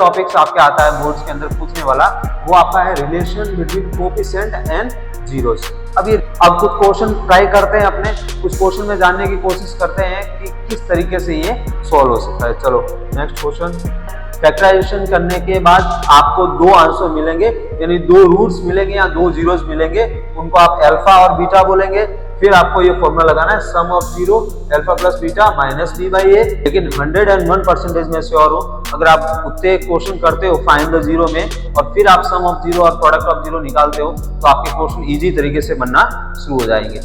Topics आपके आता है बोर्ड्स के अंदर पूछने वाला, वो आपका है relation between coefficient and zeros. अब कुछ क्वेश्चन ट्राई करते हैं, अपने कुछ क्वेश्चन में जानने की कोशिश करते हैं कि किस तरीके से ये सॉल्व हो सकता है। चलो नेक्स्ट क्वेश्चन। फैक्टराइजेशन करने के बाद आपको दो आंसर मिलेंगे, यानी दो रूट्स मिलेंगे या दो जीरोस मिलेंगे, उनको आप अल्फा और बीटा बोलेंगे। फिर आपको ये फॉर्मूला लगाना है sum of zero alpha plus beta minus B by A. लेकिन 101% में श्योर हूं, अगर आप उतने क्वेश्चन करते हो फाइंड द जीरो में और फिर आप सम ऑफ जीरो और प्रोडक्ट ऑफ जीरो निकालते हो तो आपके क्वेश्चन इजी तरीके से बनना शुरू हो जाएंगे।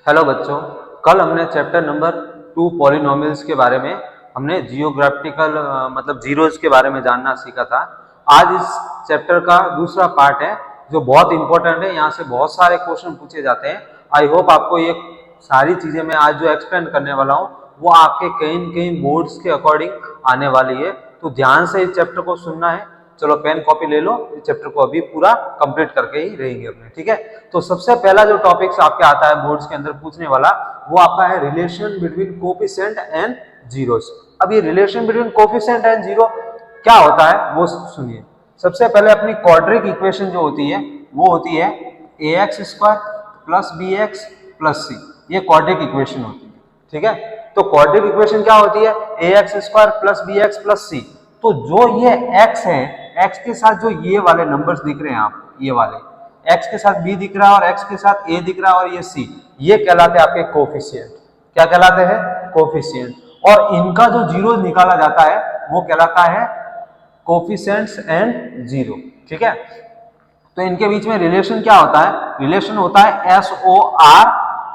हेलो बच्चों, कल हमने चैप्टर नंबर 2 पॉलिनोमियल्स के बारे में हमने जियोग्राफिकल मतलब जीरोस के बारे में जानना सीखा था। आज इस चैप्टर का दूसरा पार्ट है जो बहुत इंपॉर्टेंट है, यहाँ से बहुत सारे क्वेश्चन पूछे जाते हैं। आई होप आपको ये सारी चीजें मैं आज जो एक्सप्लेन करने वाला हूँ वो आपके कहीं न कहीं बोर्ड्स के अकॉर्डिंग आने वाली है, तो ध्यान से इस चैप्टर को सुनना है। चलो पेन कॉपी ले लो, इस चैप्टर को अभी पूरा कंप्लीट करके ही रहेंगे अपने, ठीक है। तो सबसे पहला जो टॉपिक्स आपके आता है बोर्ड्स के अंदर पूछने वाला, वो आपका है relation between coefficient and zeros. अब ये relation between coefficient and zero क्या होता है वो सुनिए। सबसे पहले अपनी क्वाड्रिक इक्वेशन जो होती है वो होती है ax square plus B X plus C, ये क्वाड्रिक इक्वेशन होती है, ठीक है। तो क्वाड्रिक इक्वेशन क्या होती है, ax square plus B X plus C. तो जो ये x है, x के साथ जो ये वाले नंबर्स दिख रहे हैं आप, ये वाले x के साथ b दिख रहा है और x के साथ a दिख रहा है और ये c, ये कहलाते हैं आपके कोफिशिएंट। क्या कहलाते हैं, कोफिशिएंट। और इनका जो जीरो निकाला जाता है वो कहलाता है कोफिशिएंट्स एंड जीरो, ठीक है। तो इनके बीच में रिलेशन क्या होता है, रिलेशन होता है SOR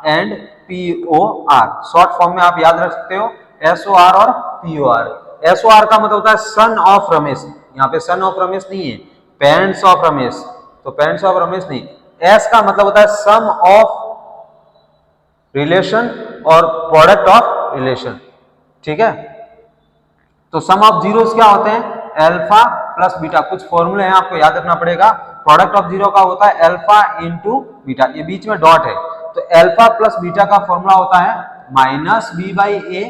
and POR। Short form में आप याद रख सकते हो SOR और POR। SOR का मतलब होता है सन ऑफ रमेश, यहाँ पे सन ऑफ रमेश नहीं है, पेरेंट्स ऑफ रमेश, तो पेरेंट्स ऑफ रमेश नहीं। S का मतलब होता है सम ऑफ रिलेशन और प्रोडक्ट ऑफ रिलेशन, ठीक है। तो सम ऑफ जीरोस क्या होते हैं, अल्फा प्लस बीटा। कुछ फॉर्मूले हैं आपको याद रखना पड़ेगा। प्रोडक्ट ऑफ जीरो का होता है अल्फा इंटू बीटा, ये बीच में डॉट है, तो अल्फा प्लस बीटा का फॉर्मूला होता है माइनस बी बाई ए।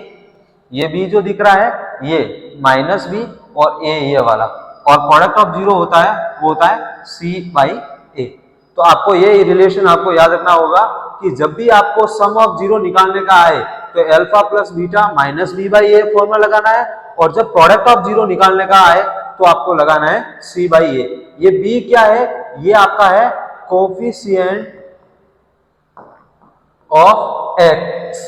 ये बी जो दिख रहा है ये माइनस बी और ए ये वाला, और प्रोडक्ट ऑफ जीरो होता है वो होता है सी बाई ए। तो आपको ये रिलेशन आपको याद रखना होगा कि जब भी आपको सम ऑफ जीरो निकालने का आए तो alpha plus beta minus B by A formula लगाना है, और जब प्रोडक्ट ऑफ जीरो निकालने का आए तो आपको लगाना है सी बाई ए। ये बी क्या है, ये आपका है coefficient of x.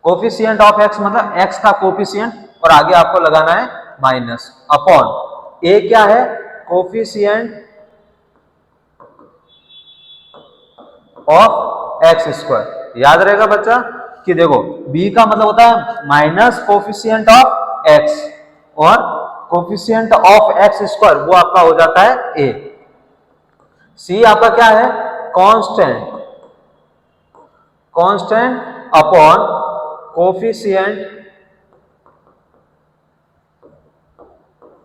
Coefficient of x मतलब एक्स का कोफिशिएंट, और आगे आपको लगाना है माइनस अपॉन ए क्या है, कोफिशिएंट ऑफ एक्स स्क्वायर। याद रहेगा बच्चा कि देखो बी का मतलब होता है माइनस कोफिशिएंट ऑफ एक्स और कोफिशिएंट ऑफ एक्स स्क्वायर वो आपका हो जाता है ए। सी आपका क्या है, constant, constant upon coefficient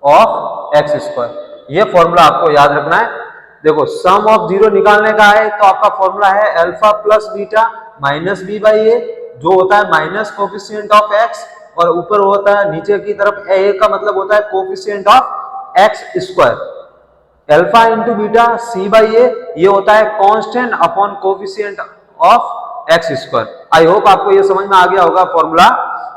of X square. ये फॉर्मूला आपको याद रखना है। देखो सम ऑफ जीरो निकालने का है तो आपका फॉर्मूला है alpha plus beta minus B by A, जो होता है माइनस कोफिशिएंट ऑफ एक्स, और ऊपर होता है नीचे की तरफ ए का मतलब होता है coefficient of X square. Alpha into beta C by A, ये होता है constant upon coefficient of X square. I hope आपको ये समझ में आ गया होगा फॉर्मूला,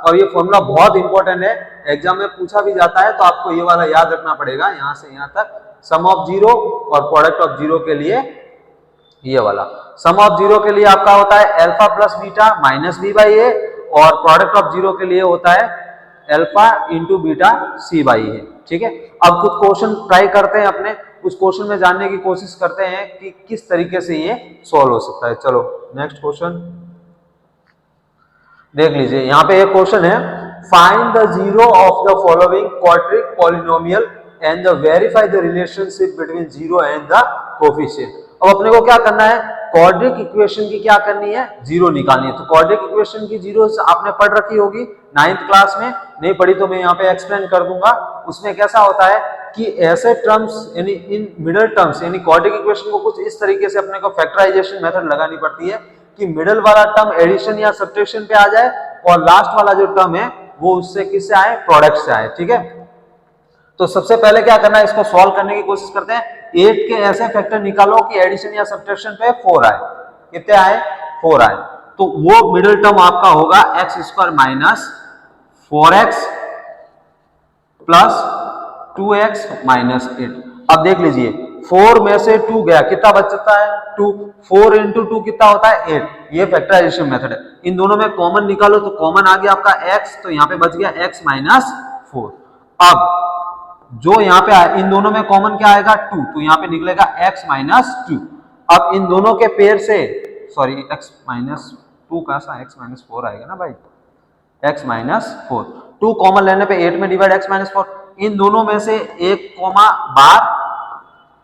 और ये फॉर्मूला बहुत इंपॉर्टेंट है, एग्जाम में पूछा भी जाता है, तो आपको ये वाला याद रखना पड़ेगा यहाँ से यहाँ तक। सम ऑफ जीरो और प्रोडक्ट ऑफ जीरो के लिए ये वाला, सम ऑफ जीरो के लिए आपका होता है alpha plus beta minus B by A, और प्रोडक्ट ऑफ जीरो के लिए होता है alpha into beta C by A, ठीक है। अब कुछ क्वेश्चन ट्राई करते हैं, अपने कुछ क्वेश्चन में जानने की कोशिश करते हैं कि किस तरीके से ये सॉल्व हो सकता है। चलो नेक्स्ट क्वेश्चन देख लीजिए। यहाँ पे एक क्वेश्चन है, find the zero of the following quadric polynomial and verify the relationship between zero and the coefficient. अब अपने को क्या करना है, क्वाड्रिक इक्वेशन की क्या करनी है, जीरो निकालनी है। तो क्वाड्रिक इक्वेशन की जीरो आपने पढ़ रखी होगी 9th क्लास में, नहीं पढ़ी तो मैं यहाँ पे एक्सप्लेन कर दूंगा। उसमें कैसा होता है कि ऐसे टर्म्स यानी इन मिडल टर्म्स, यानी क्वाड्रिक इक्वेशन को कुछ इस तरीके से अपने को फैक्टराइजेशन मेथड लगानी पड़ती है कि मिडल वाला टर्म एडिशन या सब्ट्रैक्शन पे आ जाए और लास्ट वाला जो टर्म है वो उससे किससे आए, प्रोडक्ट से आए, ठीक है। तो सबसे पहले क्या करना है, इसको सॉल्व करने की कोशिश करते हैं। 8 के ऐसे फैक्टर निकालो कि एडिशन या सब्ट्रैक्शन पे 4 आए। कितने आए? 4 आए। तो वो मिडिल टर्म आपका होगा x square minus 4x plus 2x minus 8। अब देख लीजिए 4 में से 2 गया, कितना बचता है? 2। 4 इंटू 2 कितना होता है? 8। ये फैक्टराइजेशन मेथड है। इन दोनों में कॉमन निकालो तो कॉमन आ गया आपका x, तो यहाँ पे बच गया x माइनस 4। अब जो यहाँ पे इन दोनों में कॉमन क्या आएगा? 2, तो यहाँ पे निकलेगा x माइनस 2। अब इन दोनों के पेयर से सॉरी x माइनस 2 का सा x माइनस 4 आएगा ना भाई, x माइनस 4। 2 कॉमन लेने पे 8 में डिवाइड x माइनस 4। इन दोनों में से एक कॉमा बार,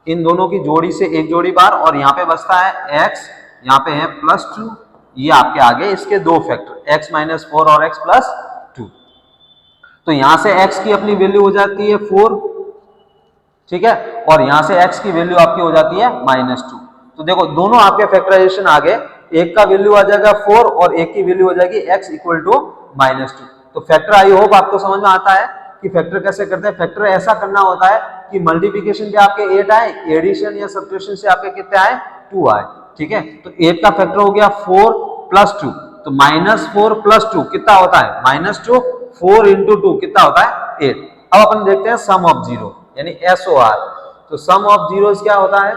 इन दोनों की जोड़ी से एक जोड़ी बार, और यहाँ पे बचता है x, यहाँ पे है प्लस 2। ये आपके आगे इसके दो फैक्टर x माइनस 4 और x प्लस 2। तो यहां से x की अपनी वैल्यू हो जाती है 4, ठीक है, और यहां से x की वैल्यू आपकी हो जाती है माइनस 2। तो देखो दोनों आपके फैक्टराइजेशन आ गए, एक का वैल्यू आ जाएगा 4 और एक की वैल्यू हो जाएगी x इक्वल टू माइनस 2। तो फैक्टर आई होप आपको समझ में आता है कि फैक्टर कैसे करते हैं। फैक्टर ऐसा करना होता है कि मल्टीप्लिकेशन पे आपके 8 आए, एडिशन या सब्ट्रैक्शन से आपके कितने आए? 2 आए, ठीक है। तो 8 का फैक्टर हो गया 4 प्लस 2, तो माइनस 4 प्लस 2 कितना होता है? माइनस 2। 4 इंटू 2 कितना होता है? 8। अब अपन देखते हैं सम ऑफ जीरो यानी SOR। तो सम ऑफ जीरोस क्या होता है?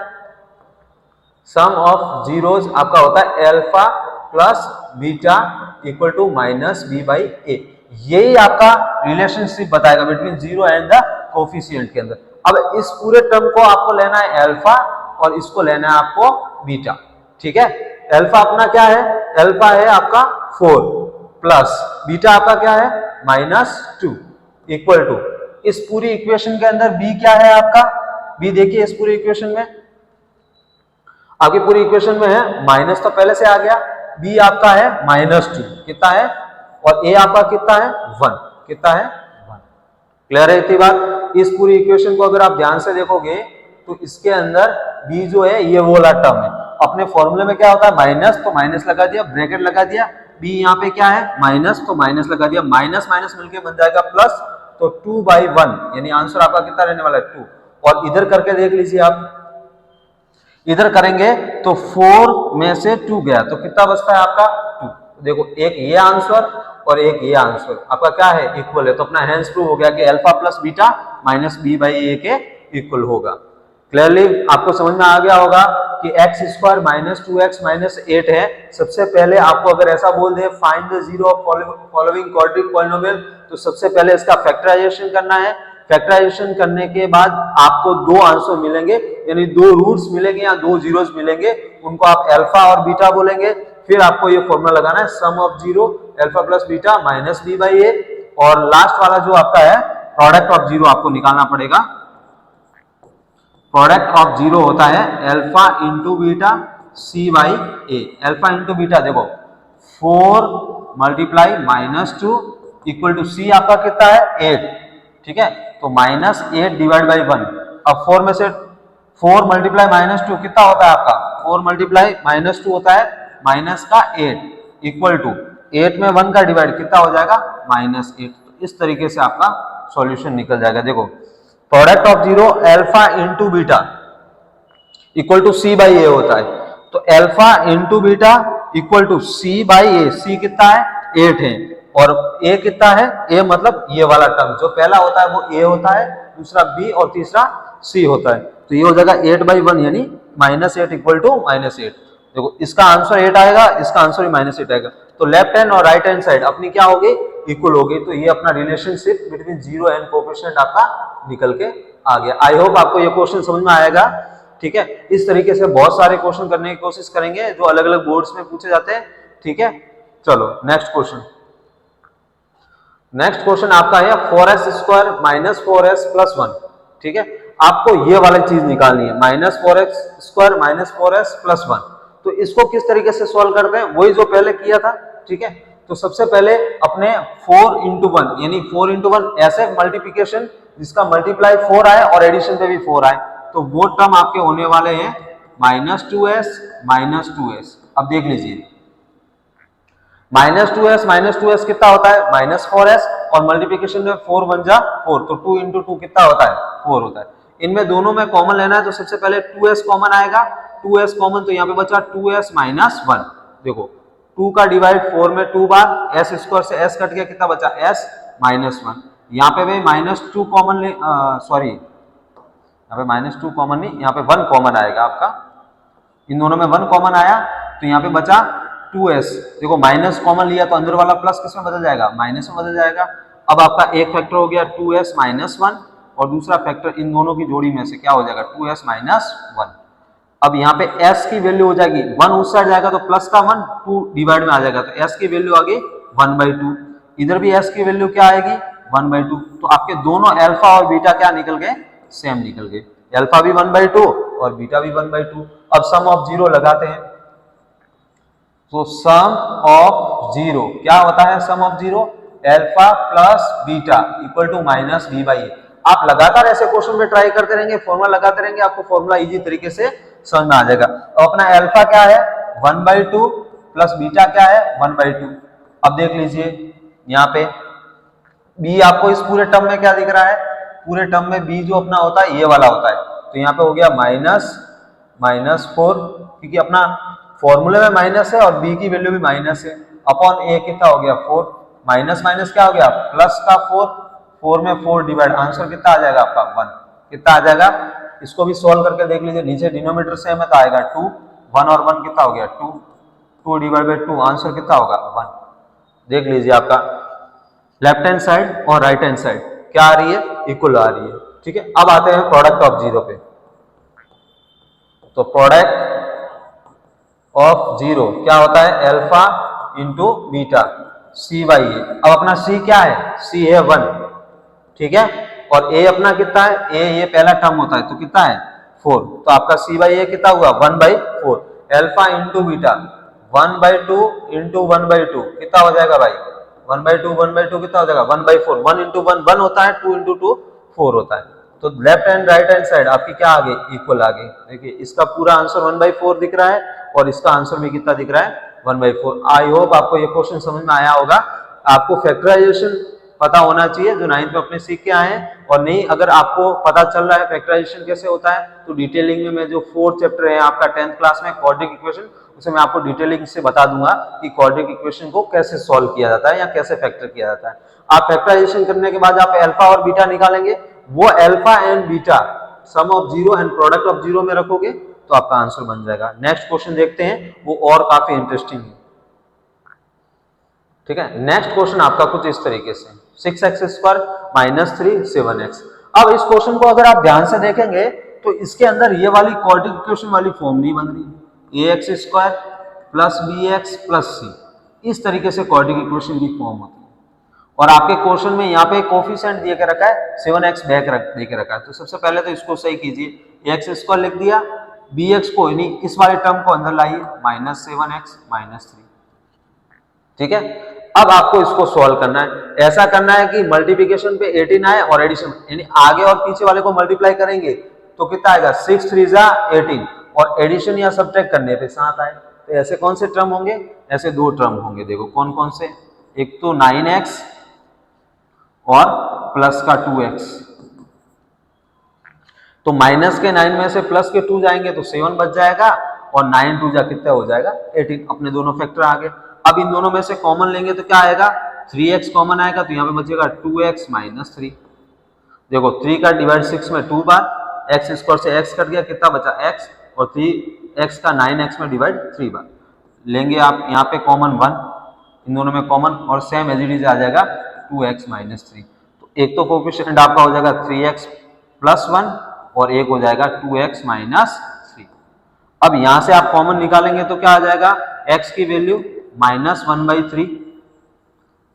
सम ऑफ जीरोस आपका होता है alpha plus beta equal to minus B by A. यही आपका रिलेशनशिप बताएगा between zero and the coefficient के अंदर। अब इस पूरे टर्म को आपको लेना है अल्फा और इसको लेना है आपको बीटा, ठीक है। अल्फा अपना क्या है? अल्फा है आपका 4 प्लस बीटा आपका क्या है? माइनस 2 इक्वल टू, इस पूरी इक्वेशन के अंदर बी क्या है आपका? बी देखिए इस पूरी इक्वेशन में, आपकी पूरी इक्वेशन में है माइनस, तो पहले से आ गया। बी आपका है माइनस 2, कितना है? और ए आपका कितना है? 1, कितना है? 1। क्लियर है इतनी बात? इस पूरी इक्वेशन को अगर आप ध्यान से देखोगे तो इसके अंदर बी जो है ये वो वाला टर्म है। अपने फॉर्मूले में क्या होता है? माइनस, तो माइनस लगा दिया, ब्रैकेट लगा दिया। बी यहाँ पे क्या है? माइनस, तो माइनस लगा दिया, माइनस माइनस मिलके बन जाएगा प्लस, तो 2/1 यानी आंसर आपका कितना रहने वाला है? 2। और इधर करके देख लीजिए आप, इधर करेंगे तो 4 में से 2 गया तो कितना बचता है आपका? 2। देखो एक ये आंसर और एक ये आंसर आपका क्या है? इक्वल है। तो अपना हेंस प्रूव हो गया कि alpha plus beta minus B by A के इक्वल होगा। क्लियरली आपको समझ में आ गया होगा कि x square minus 2x minus 8 है। सबसे पहले आपको अगर ऐसा बोल they find the zero of following quadratic polynomial, तो सबसे पहले इसका फैक्टराइजेशन करना है। फैक्टराइजेशन करने के बाद आपको दो आंसर मिलेंगे, यानी दो रूट्स मिलेंगे या दो जीरोस मिलेंगे, उनको आप अल्फा और बीटा बोलेंगे। फिर आपको ये फॉर्मूला लगाना है sum of zero alpha plus beta minus B by A, और लास्ट वाला जो आपका है प्रोडक्ट ऑफ जीरो आपको निकालना पड़ेगा। प्रोडक्ट ऑफ जीरो होता है alpha into beta C by A. Alpha into beta देखो 4 multiply minus 2 equal to C आपका कितना है? 8, ठीक है। तो माइनस 8 डिवाइड बाई 1। अब 4 में से 4 मल्टीप्लाई माइनस 2 कितना होता है आपका? 4 मल्टीप्लाई माइनस 2 होता है माइनस का 8 इक्वल टू 8 में 1 का डिवाइड कितना हो जाएगा? माइनस 8। तो इस तरीके से आपका सॉल्यूशन निकल जाएगा। देखो product of zero alpha into beta equal to C by A होता है। तो alpha into beta equal to C by A. C कितना है? 8 है, और ए कितना है? ए मतलब ये वाला टर्म जो पहला होता है वो ए होता है, दूसरा बी और तीसरा सी होता है। तो ये हो जाएगा 8/1 यानी माइनस 8 इक्वल टू माइनस 8। देखो इसका आंसर 8 आएगा, इसका आंसर भी माइनस 8 आएगा। तो लेफ्ट हैंड और राइट हैंड साइड अपनी क्या होगी? इक्वल होगी। तो ये अपना relationship between zero and coefficient आपका निकल के आ गया। आई होप आपको ये क्वेश्चन समझ में आएगा, ठीक है। इस तरीके से बहुत सारे क्वेश्चन करने की कोशिश करेंगे जो अलग अलग बोर्ड्स में पूछे जाते हैं, ठीक है। चलो नेक्स्ट क्वेश्चन। नेक्स्ट क्वेश्चन आपका है 4s square minus 4s plus 1, ठीक है। आपको ये वाली चीज निकालनी है, minus 4x square minus 4s plus 1। तो इसको किस तरीके से सॉल्व करते हैं? वही जो पहले किया था, ठीक है। तो सबसे पहले अपने 4 इंटू 1 यानी 4 इंटू 1 ऐसे मल्टीप्लीकेशन जिसका मल्टीप्लाई 4 आए और एडिशन पे भी 4 आए, तो वो टर्म आपके होने वाले हैं माइनस 2s माइनस 2s। अब देख लीजिए माइनस टू एस कितना होता है -4s, और मल्टीप्लीकेशन में 4 1 जा 4, तो 2 इंटू 2 कितना होता है 4 होता है। इनमें दोनों में कॉमन लेना है तो सबसे पहले 2s कॉमन आएगा, 2s कॉमन, तो यहाँ पे बचा 2s माइनस 1। देखो 2 का डिवाइड 4 में 2 बार, s स्क्वायर से s कट गया, कितना बचा s माइनस 1। यहाँ पे भी -2 कॉमन ले, सॉरी यहाँ पे -2 कॉमन नहीं, यहाँ पे 1 कॉमन आएगा आपका, इन दोनों में 1 कॉमन आया तो यहाँ पे बचा 2s। देखो माइनस कॉमन लिया तो अंदर वाला प्लस किस में बदल जाएगा, माइनस में बदल जाएगा। अब आपका एक फैक्टर हो गया 2s माइनस 1, और दूसरा फैक्टर इन दोनों की जोड़ी में से क्या हो जाएगा 2s माइनस 1। अब यहाँ पे s की वैल्यू हो जाएगी 1 उस साइड जाएगा तो प्लस का 1 2 डिवाइड में आ जाएगा, तो s की वैल्यू आ गई 1/2। इधर भी s की वैल्यू क्या आएगी 1/2। तो आपके दोनों अल्फा और बीटा क्या निकल गए, सेम निकल गए, अल्फा भी 1/2 और बीटा भी 1/2। अब सम ऑफ जीरो लगाते हैं, तो सम ऑफ जीरो क्या होता है, sum of zero alpha plus beta equal to minus B by A. आप लगातार ऐसे क्वेश्चन में ट्राई करते रहेंगे, फॉर्मूला लगाते रहेंगे, आपको फॉर्मूला इजी तरीके से समझ में आ जाएगा। तो अपना अल्फा क्या है 1/2 प्लस बीटा क्या है 1/2। अब देख लीजिए यहाँ पे बी आपको इस पूरे टर्म में क्या दिख रहा है, पूरे टर्म में बी जो अपना होता है ये वाला होता है, तो यहाँ पे हो गया -4, क्योंकि अपना फॉर्मूले में माइनस है और बी की वैल्यू भी माइनस है, अपॉन ए कितना हो गया 4, माइनस माइनस क्या हो गया प्लस का 4, 4 में 4 डिवाइड, आंसर कितना आ जाएगा आपका 1, कितना आ जाएगा। इसको भी सॉल्व करके देख लीजिए, नीचे डिनोमिनेटर सेम है तो आएगा 2, 1 और 1 कितना हो गया 2, 2 डिवाइड बाई 2, आंसर कितना होगा 1। देख लीजिए आपका लेफ्ट हैंड साइड और राइट हैंड साइड क्या आ रही है, इक्वल आ रही है, ठीक है। अब आते हैं प्रोडक्ट ऑफ जीरो पे, तो प्रोडक्ट ऑफ जीरो क्या होता है alpha into beta C by A. अब अपना सी क्या है, सी है 1, ठीक है, और ए अपना कितना है, ए ये पहला टर्म होता है तो कितना है 4, तो आपका सी बाई ए कितना हुआ 1/4, अल्फा इंटू बीटा 1/2 इंटू 1/2 कितना हो जाएगा भाई 1/2 कितना हो जाएगा 1/4, 1 इंटू 1 1 होता है, 2 इंटू 2 4 होता है। तो left hand right hand side आपकी क्या आ गई इक्वल आ गई। देखिए इसका पूरा आंसर 1/4 दिख रहा है और इसका आंसर भी कितना दिख रहा है 1/4। आई होप आपको ये क्वेश्चन समझ में आया होगा। आपको फैक्टराइजेशन पता होना चाहिए जो 9th में अपने सीख के आए हैं, और नहीं अगर आपको पता चल रहा है फैक्टराइजेशन कैसे होता है तो डिटेलिंग में मैं जो 4th चैप्टर है आपका 10th क्लास में क्वाड्रेटिक इक्वेशन, उसे मैं आपको डिटेलिंग से बता दूंगा कि क्वाड्रेटिक इक्वेशन को कैसे सॉल्व किया जाता है या कैसे फैक्टर किया जाता है। आप फैक्टराइजेशन करने के बाद आप अल्फा और बीटा निकालेंगे, वो alpha and beta some of zero and product of zero में रखोगे तो आपका आंसर बन जाएगा। नेक्स्ट क्वेश्चन देखते हैं, वो और काफी इंटरेस्टिंग है, ठीक है। नेक्स्ट क्वेश्चन आपका कुछ इस तरीके से 6x² - 3 7x। अब इस क्वेश्चन को अगर आप ध्यान से देखेंगे तो इसके अंदर ये वाली क्वाड्रेटिक इक्वेशन वाली फॉर्म नहीं बन रही, ax² + bx + c, इस तरीके से क्वाड्रेटिक इक्वेशन की फॉर्म होती है। और आपके क्वेश्चन में यहाँ पे कोफिशिएंट दिए के रखा है 7x बैक दे के रखा है, तो सबसे पहले तो इसको सही कीजिए, ax² लिख दिया, bx को नहीं इस वाले टर्म को अंदर लाइए -7x - 3, ठीक है। अब आपको इसको सॉल्व करना है, ऐसा करना है कि मल्टीप्लिकेशन पे 18 आए और एडिशन यानी आगे और पीछे वाले को मल्टीप्लाई करेंगे तो कितना आएगा 6 3 जा 18, और एडिशन या सब्ट्रैक्ट करने पे 7 आए। तो ऐसे कौन से टर्म होंगे, ऐसे दो टर्म होंगे, देखो कौन कौन से, एक तो 9x और प्लस का 2x, तो माइनस के 9 में से प्लस के 2 जाएंगे तो 7 बच जाएगा, और 9 2 जा कितना हो जाएगा 18, अपने दोनों फैक्टर आ गए। अब इन दोनों में से कॉमन लेंगे तो क्या आएगा 3x कॉमन आएगा, तो यहाँ पे बचेगा 2x - 3। देखो 3 का डिवाइड 6 में 2 बार, x² से x कट गया, कितना बचा x, और 3x का 9x में डिवाइड 3 बार लेंगे आप, यहाँ पे कॉमन 1, इन दोनों में कॉमन, और सेम एज इट इज आ जाएगा 2x - 3। तो एक तो कोफिशिएंट आपका हो जाएगा 3x + 1 और एक हो जाएगा 2x - 3। अब यहां से आप कॉमन निकालेंगे तो क्या आ जाएगा, x की वैल्यू -1/3,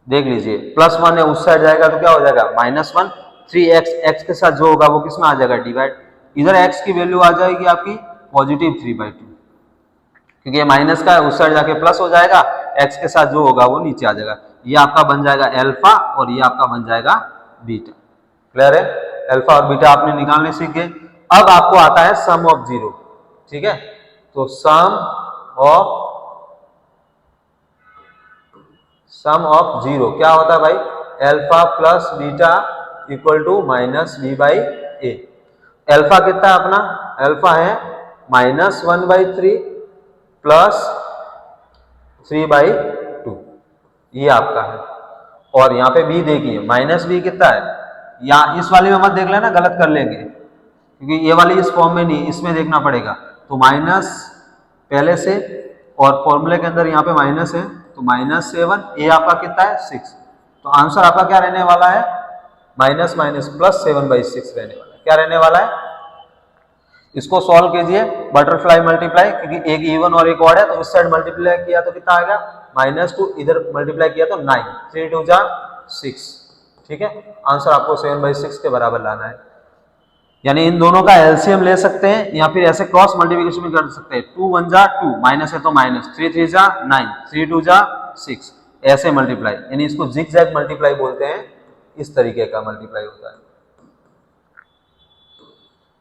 देख लीजिए +1 है उस साइड जाएगा तो क्या हो जाएगा -1, 3x x के साथ जो होगा वो किस में आ जाएगा डिवाइड, इधर x की वैल्यू आ जाएगी आपकी +3/2, क्योंकि ये माइनस का है उस साइड जाके प्लस हो जाएगा, x के साथ जो होगा वो नीचे आ जाएगा। ये आपका बन जाएगा अल्फा और ये आपका बन जाएगा बीटा। क्लियर है, अल्फा और बीटा आपने निकालने सीख गए। अब आपको आता है सम ऑफ जीरो, ठीक है, तो sum of sum of zero क्या होता है भाई, alpha plus beta equal to minus B by A. Alpha कितना है अपना, अल्फा है -1/3 प्लस 3/2, ये आपका है। और यहाँ पे बी देखिए माइनस बी कितना है, यहाँ इस वाले में मत देख लेना, गलत कर लेंगे क्योंकि ये वाली इस फॉर्म में नहीं, इसमें देखना पड़ेगा। तो माइनस पहले से और फॉर्मूले के अंदर यहाँ पे माइनस है, तो -7, ए आपका कितना है 6। तो आंसर आपका क्या रहने वाला है, माइनस माइनस प्लस 7/6 रहने वाला है। क्या रहने वाला है, इसको सॉल्व कीजिए, बटरफ्लाई मल्टीप्लाई, क्योंकि एक इवन और एक ऑड है, तो इस साइड मल्टीप्लाई किया तो कितना आ गया -2, इधर मल्टीप्लाई किया तो 9, 3 2 जा 6। ठीक है, आंसर आपको 7/6 के बराबर लाना है। यानी इन दोनों का एलसीएम ले सकते हैं या फिर ऐसे क्रॉस मल्टीप्लिकेशन भी कर सकते हैं। 2 1 जा 2, माइनस है तो माइनस, 3 3 जा 9, 3 2 जा 6, ऐसे मल्टीप्लाई, यानी इसको जिगजैग मल्टीप्लाई बोलते हैं। इस तरीके का मल्टीप्लाई होता है,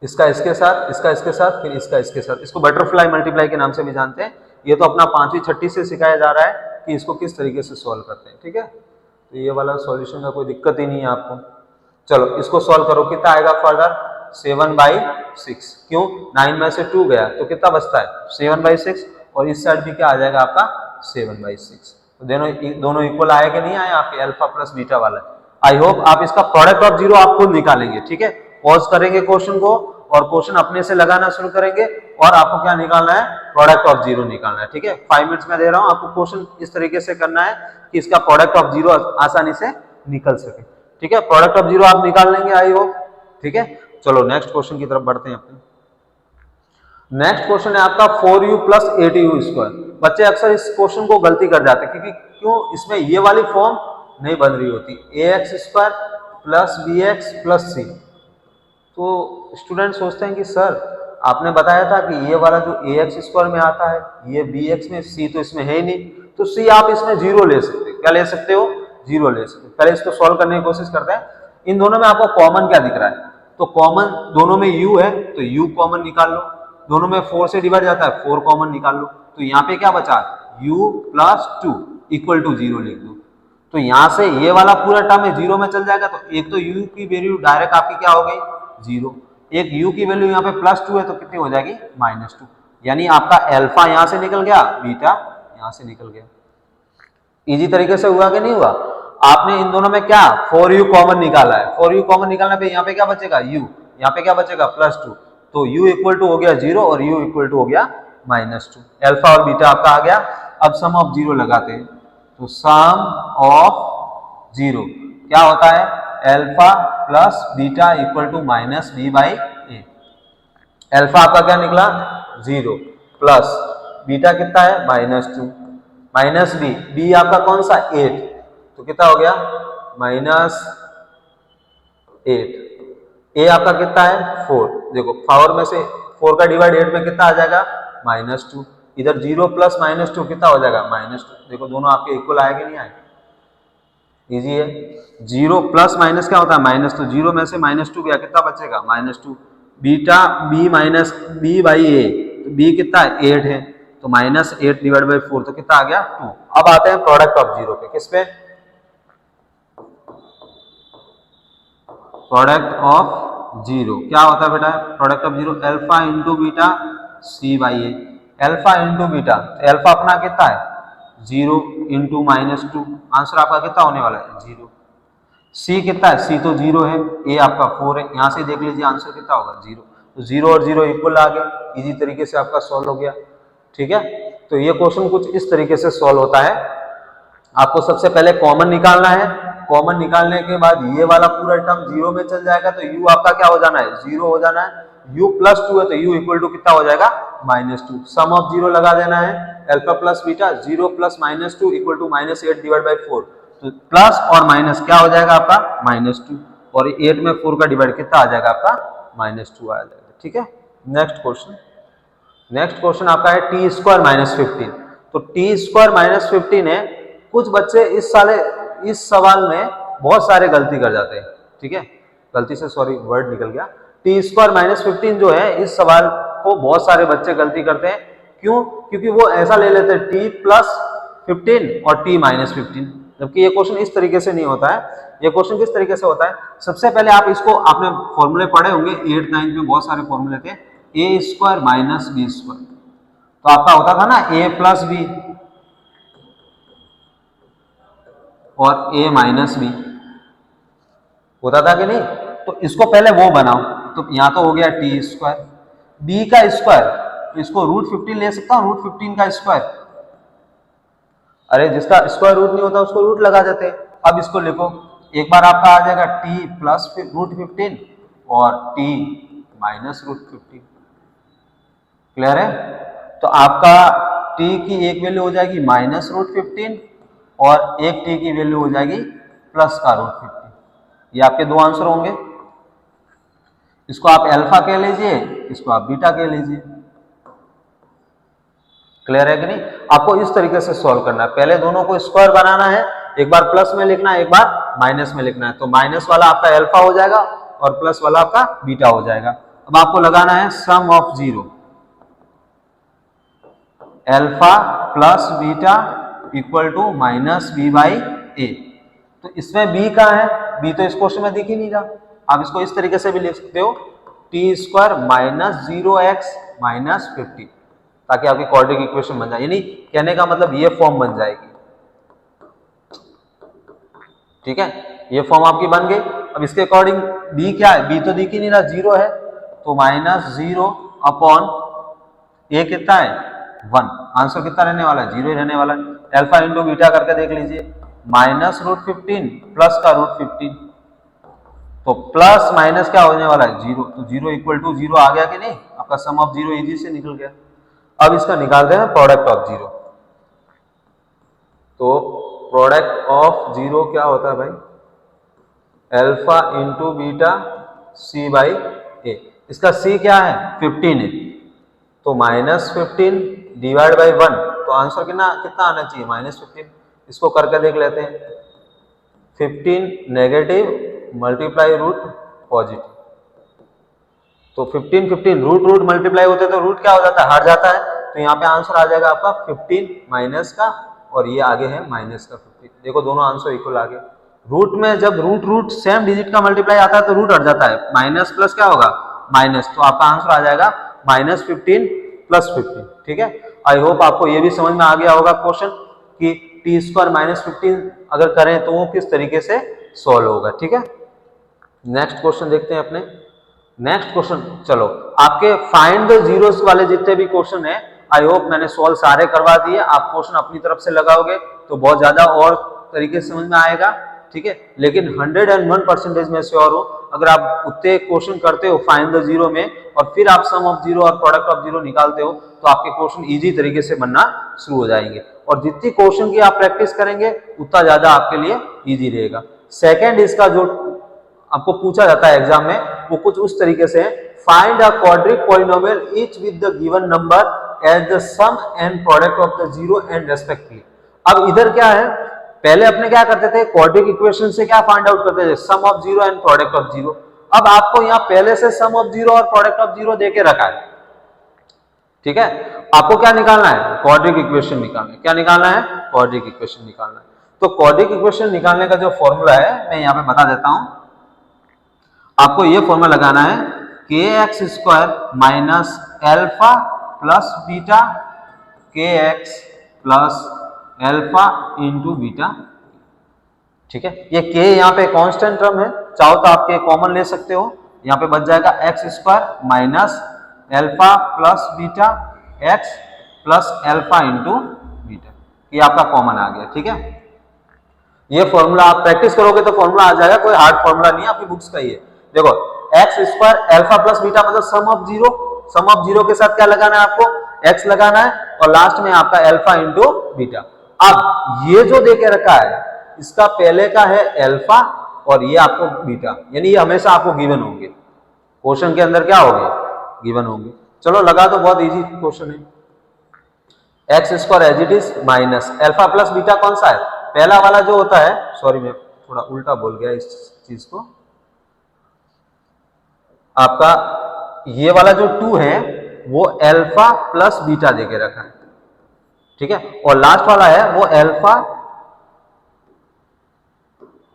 इसका इसके साथ, इसका इसके साथ, फिर इसका इसके साथ। इसको बटरफ्लाई मल्टीप्लाई के नाम से भी जानते हैं। ये तो अपना 5वीं 6ठी से सिखाया जा रहा है कि इसको किस तरीके से सॉल्व करते हैं। ठीक है, तो ये वाला सॉल्यूशन का कोई दिक्कत ही नहीं है आपको। चलो इसको सॉल्व करो, कितना आएगा फर्दर 7/6, क्यों 9 में से 2 गया तो कितना बचता है 7/6, और इस साइड भी क्या आ जाएगा आपका 7/6। तो दोनों इक्वल आए कि नहीं आए आपके, अल्फा प्लस बीटा वाला। आई होप आप इसका प्रोडक्ट ऑफ जीरो आप खुद निकालेंगे। ठीक है, पॉज करेंगे क्वेश्चन को और क्वेश्चन अपने से लगाना शुरू करेंगे और आपको क्या निकालना है, प्रोडक्ट ऑफ जीरो निकालना है। ठीक है, 5 मिनट्स में दे रहा हूं आपको, क्वेश्चन इस तरीके से करना है कि इसका प्रोडक्ट ऑफ जीरो आसानी से निकल सके। ठीक है, प्रोडक्ट ऑफ जीरो आप निकाल लेंगे आई होप। ठीक है, चलो नेक्स्ट क्वेश्चन की तरफ बढ़ते हैं अपने। नेक्स्ट क्वेश्चन है आपका 4u + 8u²। बच्चे अक्सर इस क्वेश्चन को गलती कर जाते हैं, क्योंकि क्यों इसमें ये वाली फॉर्म नहीं बन रही होती, ax² + bx + c। तो स्टूडेंट सोचते हैं कि सर आपने बताया था कि ये वाला जो ax² में आता है, ये bx में, c तो इसमें है ही नहीं, तो c आप इसमें 0 ले सकते हो। क्या ले सकते हो, 0 ले सकते हो। पहले इसको सॉल्व करने की कोशिश करते हैं। इन दोनों में आपको कॉमन क्या दिख रहा है, तो कॉमन दोनों में u है तो u कॉमन निकाल लो, दोनों में 4 से डिवाइड जाता है 4 कॉमन निकाल लो। तो यहाँ पे क्या बचा, u + 2 = 0 लिख दो। तो यहाँ से ये वाला पूरा टर्म है 0 में चल जाएगा, तो एक तो u की वैल्यू डायरेक्ट आपकी क्या हो गई 0, एक u की वैल्यू यहाँ पे +2 है तो कितनी हो जाएगी -2। यानी आपका अल्फा यहाँ से निकल गया, बीटा यहाँ से निकल गया। इजी तरीके से हुआ कि नहीं हुआ। आपने इन दोनों में क्या 4u कॉमन निकाला है, 4u कॉमन निकालने पे यहाँ पे क्या बचेगा u, यहाँ पे क्या बचेगा +2, तो u = हो गया 0 और u = हो गया -2। अल्फा और बीटा आपका आ गया। अब सम ऑफ जीरो लगाते हैं, तो सम ऑफ जीरो क्या होता है, alpha plus beta = -b/a। Alpha आपका क्या निकला 0 प्लस बीटा कितना है -2 माइनस बी आपका कौन सा 8, तो कितना हो गया -8। ए आपका कितना है 4, देखो 4 में से 4 का डिवाइड 8 में कितना आ जाएगा -2, इधर 0 + -2 कितना हो जाएगा -2। देखो दोनों आपके इक्वल आए कि नहीं आए, इजी है। 0 + माइनस क्या होता है माइनस, तो 0 में से -2 गया कितना बचेगा -2। बीटा b/a, b कितना है 8 है, तो -8/4 तो कितना आ गया 2। अब आते हैं प्रोडक्ट ऑफ जीरो पे, किस पे, प्रोडक्ट ऑफ जीरो क्या होता है बेटा, product of zero alpha × beta c/a। Alpha × beta, alpha अपना कितना है 0 × -2, आंसर आपका कितना होने वाला है 0। c कितना है, c तो 0 है, a आपका 4 है, यहां से देख लीजिए आंसर कितना होगा 0। तो 0 और 0 इक्वल आ गए, इजी तरीके से आपका सॉल्व हो गया। ठीक है, तो ये क्वेश्चन कुछ इस तरीके से सॉल्व होता है। आपको सबसे पहले कॉमन निकालना है, कॉमन निकालने के बाद ये वाला पूरा टर्म 0 में चल जाएगा, तो u आपका क्या हो जाना है 0 हो जाना है। u + 2 है तो u = कितना हो जाएगा -2। सम ऑफ जीरो लगा देना है, अल्फा प्लस बीटा 0 + -2 = -8/4। तो प्लस और माइनस क्या हो जाएगा आपका -2, और 8 में 4 का डिवाइड कितना आ जाएगा आपका -2 आ जाएगा। ठीक है, नेक्स्ट क्वेश्चन आपका है t² - 15। तो t² - 15 है। कुछ बच्चे इस सवाल में बहुत सारे गलती कर जाते हैं। ठीक है, गलती से सॉरी वर्ड निकल गया, t² - 15 जो है इस सवाल को बहुत सारे बच्चे गलती करते हैं। क्यों, क्योंकि वो ऐसा ले लेते हैं t + 15 और t - 15। जबकि ये क्वेश्चन इस तरीके से नहीं होता है। ये क्वेश्चन किस तरीके से होता है, सबसे पहले आप इसको, आपने फॉर्मूले पढ़े होंगे 8th 9th में, बहुत सारे फॉर्मूले थे, ए स्क्वायर माइनस बी स्क्वायर, तो आपका होता था ना ए प्लस बी और ए माइनस बी, होता था कि नहीं। तो इसको पहले वो बनाओ, तो यहां तो हो गया टी स्क्वायर, बी का स्क्वायर, तो इसको √15 ले सकता हूं, √15 का स्क्वायर, अरे जिसका स्क्वायर रूट नहीं होता उसको रूट लगा देते हैं। अब इसको लिखो, एक बार आपका आ जाएगा टी प्लस √15 और टी माइनस √15, क्लियर है। तो आपका t की एक वैल्यू हो जाएगी माइनस √15 और एक t की वैल्यू हो जाएगी प्लस का √15, ये आपके दो आंसर होंगे। इसको आप अल्फा कह लीजिए, इसको आप बीटा कह लीजिए, क्लियर है कि नहीं। आपको इस तरीके से सॉल्व करना है, पहले दोनों को स्क्वायर बनाना है, एक बार प्लस में लिखना है, एक बार माइनस में लिखना है। तो माइनस वाला आपका अल्फा हो जाएगा और प्लस वाला आपका बीटा हो जाएगा। अब आपको लगाना है sum of zero, alpha plus beta equal to minus B by A. तो इसमें बी का है, बी तो इस क्वेश्चन में दिख ही नहीं रहा, आप इसको इस तरीके से भी लिख सकते हो, T square minus 0x minus 50, ताकि आपकी क्वाड्रेटिक इक्वेशन बन जाए, यानी कहने का मतलब ये फॉर्म बन जाएगी, ठीक है, ये फॉर्म आपकी बन गई। अब इसके अकॉर्डिंग बी क्या है, बी तो दिख ही नहीं रहा, 0 है, तो माइनस 0 अपॉन ए कितना है 1, आंसर कितना रहने वाला है 0 ही रहने वाला है। अल्फा इंटू बीटा करके देख लीजिए, माइनस √15 प्लस का √15, तो प्लस माइनस क्या होने वाला है 0, तो 0 इक्वल टू 0 आ गया कि नहीं, आपका सम ऑफ 0 इजी से निकल गया। अब इसका निकालते हैं प्रोडक्ट ऑफ 0, तो प्रोडक्ट ऑफ 0 क्या होता है भाई, alpha into beta C by A, इसका सी क्या है 15 है, तो माइनस 15 डिवाइड बाई 1, तो आंसर कितना कितना आना चाहिए -15। इसको करके देख लेते हैं, 15 नेगेटिव मल्टीप्लाई रूट पॉजिटिव, तो 15 15 रूट रूट मल्टीप्लाई होते तो रूट क्या हो जाता है हट जाता है, तो यहाँ पे आंसर आ जाएगा आपका 15 माइनस का, और ये आगे है माइनस का 15। देखो दोनों आंसर इक्वल आ गए। रूट में जब रूट रूट सेम डिजिट का मल्टीप्लाई आता है तो रूट हट जाता है, माइनस प्लस क्या होगा माइनस, तो आपका आंसर आ जाएगा -15 प्लस 15, ठीक है। आई होप आपको ये भी समझ में आ गया होगा क्वेश्चन कि टी स्क्वायर -15 अगर करें तो वो किस तरीके से सॉल्व होगा, ठीक है। नेक्स्ट क्वेश्चन देखते हैं अपने, नेक्स्ट क्वेश्चन, चलो आपके फाइंड द जीरोस वाले जितने भी क्वेश्चन है, आई होप मैंने सॉल्व सारे करवा दिए। आप क्वेश्चन अपनी तरफ से लगाओगे तो बहुत ज्यादा और तरीके से समझ में आएगा, ठीक है। लेकिन 101% मैं श्योर हूं, अगर आप उतने क्वेश्चन करते हो फाइंड द जीरो में और फिर आप सम ऑफ जीरो और प्रोडक्ट ऑफ जीरो निकालते हो तो आपके क्वेश्चन इजी तरीके से बनना शुरू हो जाएंगे, और जितनी क्वेश्चन की आप प्रैक्टिस करेंगे उतना ज्यादा आपके लिए इजी रहेगा। सेकेंड इसका जो आपको पूछा जाता है एग्जाम में वो कुछ उस तरीके से है, find a quadratic polynomial each with the given number as the sum and product of the zero and respectively. अब इधर क्या है, पहले अपने क्या करते थे क्वाड्रिक इक्वेशन से क्या फाइंड आउट करते थे, sum of zero and product of zero. अब आपको यहाँ पहले से सम ऑफ जीरो और प्रोडक्ट ऑफ जीरो देके रखा है, ठीक है। आपको क्या निकालना है, क्वाड्रिक इक्वेशन निकालना है, क्या निकालना है, क्वाड्रिक इक्वेशन निकालना है। तो क्वाड्रिक इक्वेशन निकालने का जो फॉर्मूला है मैं यहाँ पे बता देता हूं, आपको ये फॉर्मूला लगाना है kx² minus alpha plus beta kx plus alpha into beta, ठीक है। ये k यहाँ पे कांस्टेंट टर्म है, चाहो तो आप k कॉमन ले सकते हो, यहाँ पे बच जाएगा x² minus alpha plus beta x plus alpha into beta, ये आपका कॉमन आ गया, ठीक है। ये फॉर्मूला आप प्रैक्टिस करोगे तो फॉर्मूला आ जाएगा, कोई हार्ड फॉर्मूला नहीं है, आपकी बुक्स का ही है। देखो x² अल्फा प्लस बीटा मतलब sum of zero, sum of zero के साथ क्या लगाना है आपको x लगाना है, और लास्ट में आपका अल्फा इंटू बीटा। अब ये जो देके रखा है इसका पहले का है अल्फा और ये आपको बीटा, यानी ये हमेशा आपको गिवन होंगे, क्वेश्चन के अंदर क्या होंगे गिवन होंगे। चलो लगा दो, बहुत इजी क्वेश्चन है। x² as it is minus alpha plus beta कौन सा है, पहला वाला जो होता है, सॉरी मैं थोड़ा उल्टा बोल गया इस चीज को, आपका ये वाला जो 2 है वो अल्फा प्लस बीटा देके रखा है, ठीक है, और लास्ट वाला है वो अल्फा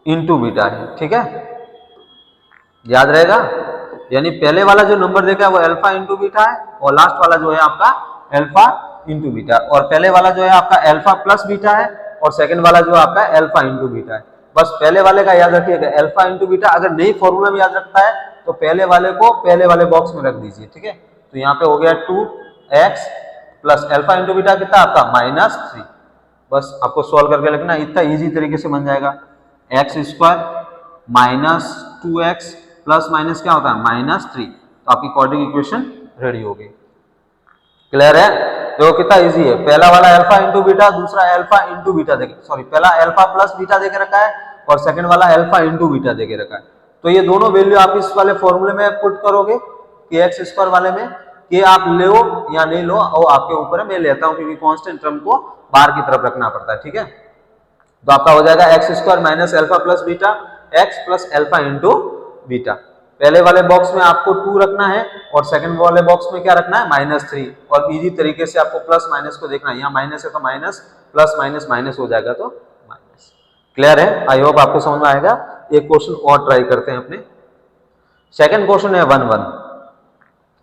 इंटू बीटा है, ठीक है, याद रहेगा। यानी पहले वाला जो नंबर देखा है वो अल्फा इंटू बीटा है, और लास्ट वाला जो है आपका अल्फा इंटू बीटा, और पहले वाला जो है आपका अल्फा प्लस बीटा है, और सेकंड वाला जो आपका अल्फा इंटू बीटा है। बस पहले वाले का याद रखिएगा अल्फा इंटू बीटा, अगर नई फॉर्मूला में याद रखता है तो पहले वाले को पहले वाले बॉक्स में रख दीजिए, ठीक है। तो यहाँ पे हो गया 2x plus alpha into beta कितना आपका -3। बस आपको सॉल्व करके लिखना, इतना इजी तरीके से बन जाएगा। X square minus 2x plus minus क्या होता है -3, तो आपकी क्वाड्रेटिक इक्वेशन रेडी हो गई। क्लियर है? देखो कितना इजी है, पहला वाला अल्फा इंटू बीटा, दूसरा अल्फा इंटू बीटा देखे, सॉरी पहला अल्फा प्लस बीटा देके रखा है, और सेकंड वाला अल्फा इंटू बीटा देके रखा है। तो ये दोनों वैल्यू आप इस वाले फॉर्मूले में पुट करोगे कि एक्स स्क्वायर वाले में, कि आप लो या नहीं लो वो आपके ऊपर है, मैं लेता हूं क्योंकि कांस्टेंट टर्म को बाहर की तरफ रखना पड़ता है, ठीक है। तो आपका हो जाएगा x square minus alpha plus beta, x plus alpha into beta. पहले वाले बॉक्स में आपको 2 रखना है, और सेकंड वाले बॉक्स में क्या रखना है -3, और इजी तरीके से आपको प्लस माइनस को देखना है, यहाँ माइनस है तो माइनस, प्लस माइनस माइनस हो जाएगा तो माइनस। क्लियर है? आई होप आपको समझ में आएगा। एक क्वेश्चन और ट्राई करते हैं अपने। सेकंड क्वेश्चन है 1-1,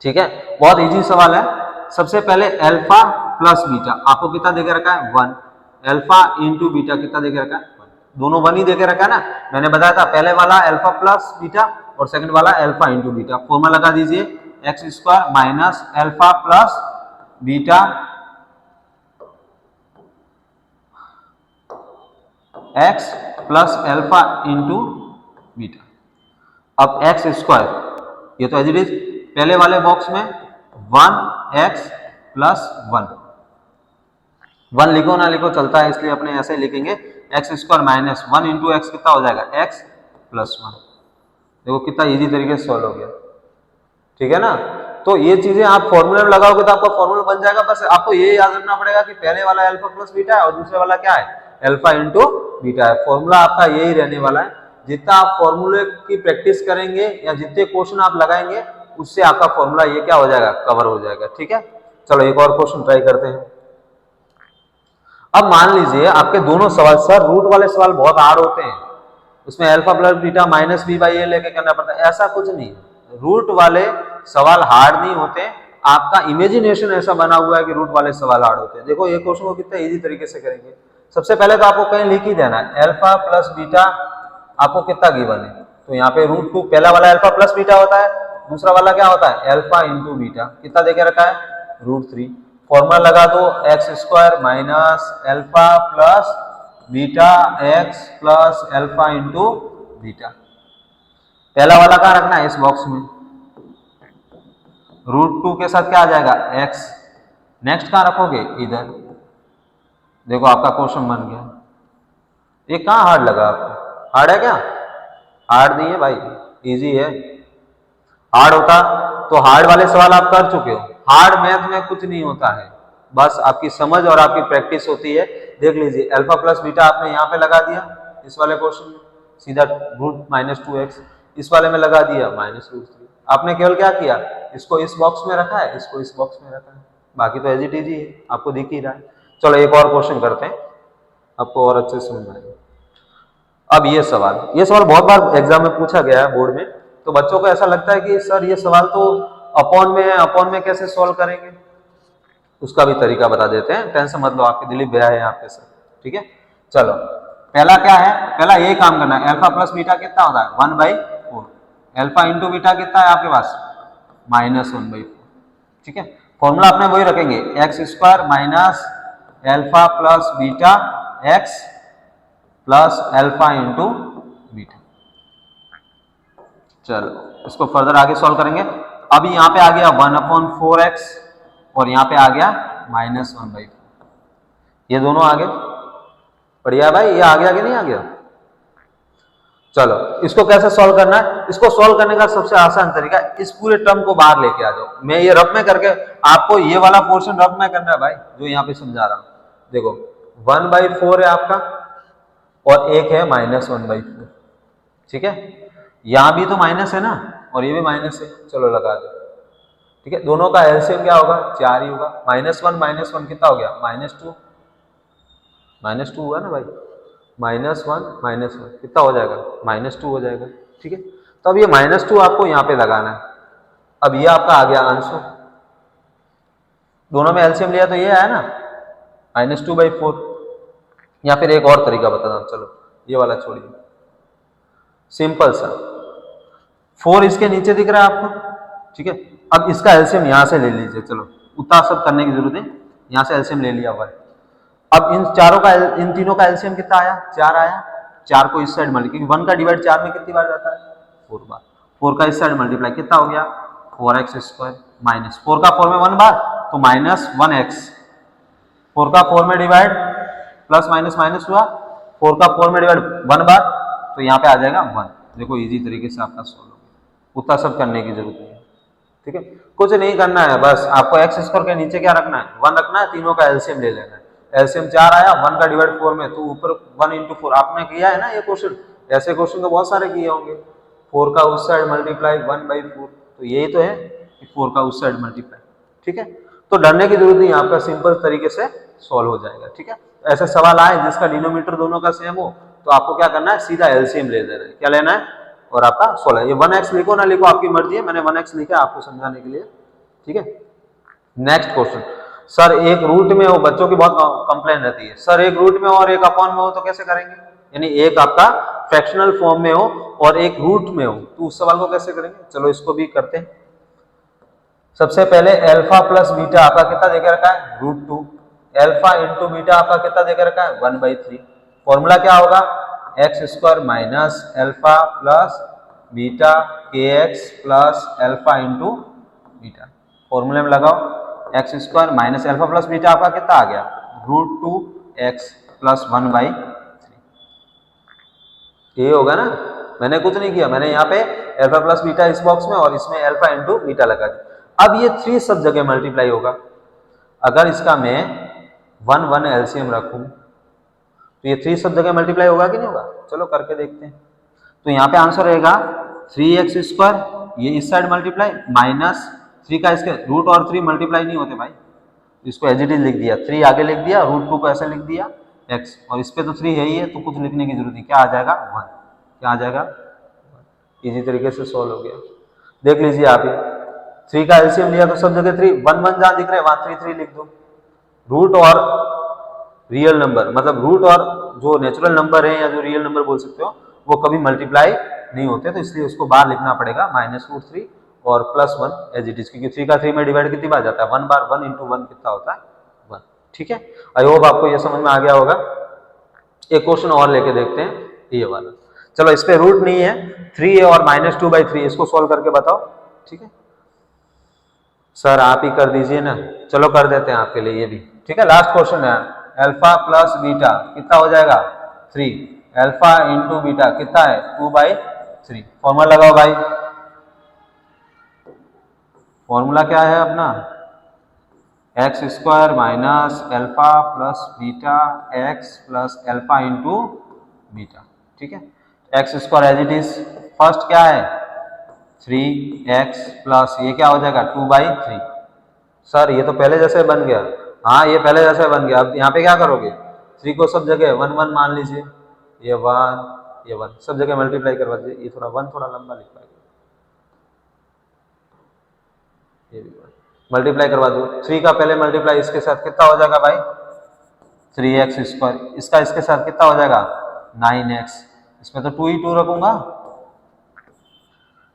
ठीक है, बहुत इजी सवाल है। सबसे पहले अल्फा प्लस बीटा आपको कितना देके रखा है 1, अल्फा इंटू बीटा कितना देके रखा है 1, दोनों 1 ही देके रखा है ना। मैंने बताया था पहले वाला अल्फा प्लस बीटा और सेकंड वाला अल्फा इंटू बीटा। फॉर्मूला लगा दीजिए, x square minus alpha plus beta x plus alpha into beta. अब एक्स स्क्वायर, ये तो एज इट इज पहले वाले बॉक्स में 1x प्लस 1 लिखो ना लिखो चलता है, इसलिए अपने ऐसे ही लिखेंगे, x square minus 1 into x कितना हो जाएगा x प्लस 1। देखो कितना इजी तरीके से सॉल्व हो गया, ठीक है ना। तो ये चीजें आप फॉर्मूले में लगाओगे तो आपका फॉर्मूला बन जाएगा। बस आपको ये याद रखना पड़ेगा कि पहले वाला अल्फा प्लस बीटा है और दूसरे वाला क्या है अल्फा इंटू बीटा है। फॉर्मूला आपका यही रहने वाला है। जितना आप फॉर्मूले की प्रैक्टिस करेंगे या जितने क्वेश्चन आप लगाएंगे उससे आपका फॉर्मूला ये क्या हो जाएगा कवर हो जाएगा, ठीक है। चलो एक और क्वेश्चन ट्राई करते हैं। अब मान लीजिए आपके दोनों सवाल, सर रूट वाले सवाल बहुत हार्ड होते हैं, उसमें alpha plus beta minus B by A लेके करना पड़ता है। ऐसा कुछ नहीं, रूट वाले सवाल हार्ड नहीं होते, आपका इमेजिनेशन ऐसा बना हुआ है कि रूट वाले सवाल हार्ड होते हैं। देखो ये क्वेश्चन को कितना इजी तरीके से करेंगे। सबसे पहले तो आपको कहीं लिख ही देना है अल्फा प्लस बीटा आपको कितना गिवन है, तो यहाँ पे √2 पहला वाला अल्फा प्लस बीटा होता है, दूसरा वाला क्या होता है अल्फा इंटू बीटा, कितना देके रखा है √3। फॉर्मूला लगा दो x square minus alpha plus beta x plus alpha into beta. पहला वाला कहाँ रखना है इस बॉक्स में, √2 के साथ क्या आ जाएगा x, नेक्स्ट कहाँ रखोगे इधर। देखो आपका क्वेश्चन बन गया। ये कहाँ हार्ड लगा आपको, हार्ड है क्या, हार्ड नहीं है भाई, इजी है। हार्ड होता तो हार्ड वाले सवाल आप कर चुके हो। हार्ड मैथ में कुछ नहीं होता है, बस आपकी समझ और आपकी प्रैक्टिस होती है। देख लीजिए अल्फा प्लस बीटा आपने यहाँ पे लगा दिया इस वाले क्वेश्चन में, सीधा √-2x, इस वाले में लगा दिया -√3। आपने केवल क्या किया, इसको इस बॉक्स में रखा है, इसको इस बॉक्स में रखा है, बाकी तो एज इट इज ही है, आपको दिख ही रहा है। चलो एक और क्वेश्चन करते हैं, आपको और अच्छे से समझ आएगा। अब ये सवाल बहुत बार एग्जाम में पूछा गया है बोर्ड में, तो बच्चों को ऐसा लगता है कि सर ये सवाल तो अपॉन में है, अपॉन में कैसे सॉल्व करेंगे, उसका भी तरीका बता देते हैं। टेंशन मत लो, आपके दिलीप भैया है आपके साथ, ठीक है। चलो पहला क्या है, पहला यही काम करना है, अल्फा प्लस बीटा कितना होता है 1/4, अल्फा इंटू बीटा कितना है आपके पास -1/4, ठीक है। फॉर्मूला अपने वही रखेंगे x square minus alpha plus beta x plus alpha into beta. चलो इसको फर्दर आगे सॉल्व करेंगे। अभी यहाँ पे आ गया 1/4x और यहाँ पे आ गया -1/4, ये दोनों आ गए, बढ़िया भाई, ये आ गया कि नहीं आ गया। चलो इसको कैसे सॉल्व करना है, इसको सॉल्व करने का सबसे आसान तरीका, इस पूरे टर्म को बाहर लेके आ जाओ। मैं ये रफ में करके आपको ये वाला पोर्शन रफ में करना है भाई, जो यहाँ पे समझा रहा हूँ। देखो 1/4 है आपका और एक है -1/4, ठीक है। यहां भी तो माइनस है ना और ये भी माइनस है, चलो लगा दो, ठीक है। दोनों का एलसीएम क्या होगा 4 ही होगा। -1 कितना हो गया -2 हुआ ना भाई, -1 कितना हो जाएगा, -2 हो जाएगा। ठीक है, तो अब ये -2 आपको यहाँ पे लगाना है। अब ये आपका आ गया आंसर, दोनों में एलसीएम लिया तो ये आया ना -2/4। या फिर एक और तरीका बताता हूँ, चलो ये वाला छोड़िए, सिंपल सा 4 इसके नीचे दिख रहा है आपको। ठीक है, अब इसका एलसीएम यहां से ले लीजिए, चलो उतना सब करने की जरूरत है, यहां से एलसीएम ले लिया हुआ है। अब इन चारों का इन तीनों का एलसीएम कितना आया, 4 आया। 4 को इस साइड मल्टीप्लाई, क्योंकि 1 का डिवाइड 4 में कितनी बार जाता है, 4 बार। 4 का इस साइड मल्टीप्लाई कितना हो गया, 4x² माइनस 4 का 4 में 1 बार तो -1x, 4 का 4 में डिवाइड प्लस माइनस माइनस हुआ, 4 का 4 में डिवाइड 1 बार तो यहाँ पे आ जाएगा 1। देखो इजी तरीके से आपका सॉल्व हो गया, उतना सब करने की जरूरत नहीं है। ठीक है, कुछ नहीं करना है, बस आपको x² के नीचे क्या रखना है, 1 रखना है, तीनों का एलसीएम ले लेना है। एलसीएम 4 आया, 1 का डिवाइड 4 में तो ऊपर 1 × 4 आपने किया है ना ये क्वेश्चन, ऐसे क्वेश्चन तो बहुत सारे किए होंगे। 4 का उस साइड मल्टीप्लाई 1/4, तो यही तो है कि 4 का उस साइड मल्टीप्लाई। ठीक है, तो डरने की जरूरत नहीं, आपका सिंपल तरीके से सॉल्व हो जाएगा। ठीक है, ऐसे सवाल आए जिसका डिनोमिनेटर दोनों का सेम हो तो आपको क्या करना है, सीधा एलसीएम ले लेना है। क्या लेना है, और आपका 16। ये 1x लिखो ना लिखो आपकी मर्जी है, मैंने 1x लिखा आपको समझाने के लिए। ठीक है, नेक्स्ट क्वेश्चन, सर एक रूट में हो, बच्चों की बहुत कंप्लेन रहती है, सर एक रूट में हो और एक अपॉन में हो तो कैसे करेंगे, यानी एक आपका फ्रैक्शनल फॉर्म में हो और एक रूट में हो, तो उस सवाल को कैसे करेंगे। चलो इसको भी करते हैं। सबसे पहले अल्फा प्लस बीटा आपका कितना देके रखा है, √2। अल्फा इंटू बीटा आपका कितना देके रखा है, 1/3। फॉर्मूला क्या होगा, x² minus alpha plus beta kx plus alpha into beta. फॉर्मूले में लगाओ, x² minus alpha plus beta आपका कितना आ गया, √2x प्लस 1/3। ये होगा ना, मैंने कुछ नहीं किया, मैंने यहाँ पे अल्फा प्लस बीटा इस बॉक्स में और इसमें अल्फा इंटू बीटा लगा दिया। अब ये 3 सब जगह मल्टीप्लाई होगा। अगर इसका मैं 1 एलसीएम रखूं तो ये 3 सब जगह मल्टीप्लाई होगा कि नहीं होगा, चलो करके देखते हैं। तो यहाँ पे आंसर रहेगा 3x², ये इस साइड मल्टीप्लाई माइनस 3 का इसके रूट और 3 मल्टीप्लाई नहीं होते भाई, इसको एज इट इज लिख दिया, 3 आगे लिख दिया, √2 को ऐसे लिख दिया x, और इस पे तो 3 है ही है तो कुछ लिखने की जरूरत नहीं, क्या आ जाएगा 1। क्या आ जाएगा, इजी तरीके से सॉल्व हो गया। देख लीजिए आप, 3 का एलसीएम लिया तो सब जगह 3, 1 जहां दिख रहे हैं वहां 3 लिख दो। रूट और रियल नंबर, मतलब रूट और जो नेचुरल नंबर है या जो रियल नंबर बोल सकते हो, वो कभी मल्टीप्लाई नहीं होते, तो इसलिए उसको बाहर लिखना पड़ेगा -√3 और +1 एज इट इज, क्योंकि 3 का 3 में डिवाइड कितनी बार जाता है, 1 बार। 1 × 1 कितना होता है, 1। ठीक है, आई होप आपको ये समझ में आ गया होगा। एक क्वेश्चन और लेके देखते हैं, ये वाला। चलो इस पे रूट नहीं है, 3 है और -2/3, इसको सोल्व करके बताओ। ठीक है सर, आप ही कर दीजिए ना, चलो कर देते हैं आपके लिए ये भी। ठीक है, लास्ट क्वेश्चन है, अल्फा प्लस बीटा कितना हो जाएगा, 3। अल्फा इंटू बीटा कितना है, 2/3। फॉर्मूला लगाओ भाई, फॉर्मूला क्या है अपना, x² minus alpha plus beta x plus alpha into beta. ठीक है, x² as it is, first क्या है 3x प्लस ये क्या हो जाएगा 2/3। सर ये तो पहले जैसे बन गया, हाँ ये पहले जैसे बन गया। अब यहाँ पे क्या करोगे, 3 को सब जगह 1 मान लीजिए, ये 1 सब जगह मल्टीप्लाई करवा दीजिए। ये थोड़ा 1 थोड़ा लंबा लिख पाएगा, ये भी मल्टीप्लाई करवा दो। 3 का पहले मल्टीप्लाई इसके साथ कितना हो जाएगा भाई, 3x²। इसका इसके साथ कितना हो जाएगा 9x, इसमें तो 2 ही 2 रखूंगा।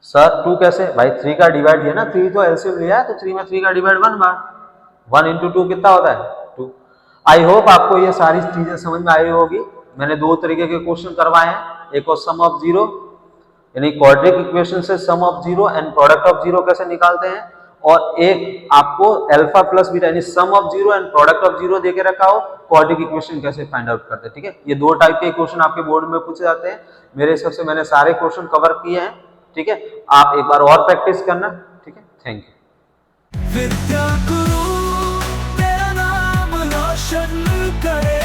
सर 2 कैसे भाई, 3 का डिवाइड है ना, 3 तो एलसीएम लिया है तो 3 में 3 का डिवाइड 1 बार, 1 × 2 कितना होता है 2। आई होप आपको ये सारी चीजें समझ में आई होगी। मैंने 2 तरीके के क्वेश्चन करवाए हैं, एक और सम ऑफ जीरो, यानी क्वाड्रेटिक इक्वेशन से sum of zero and product of zero कैसे निकालते हैं, और एक आपको अल्फा प्लस बीटा यानी sum of zero and product of zero देके रखा हो, क्वाड्रेटिक इक्वेशन कैसे फाइंड आउट करते हैं। ठीक है, ये 2 टाइप के क्वेश्चन आपके बोर्ड में पूछे जाते हैं। मेरे हिसाब से मैंने सारे क्वेश्चन कवर किए हैं। ठीक है, आप एक बार और प्रैक्टिस करना। ठीक है, थैंक यू। विद्या गुरु तेरा नाम रोशन करे।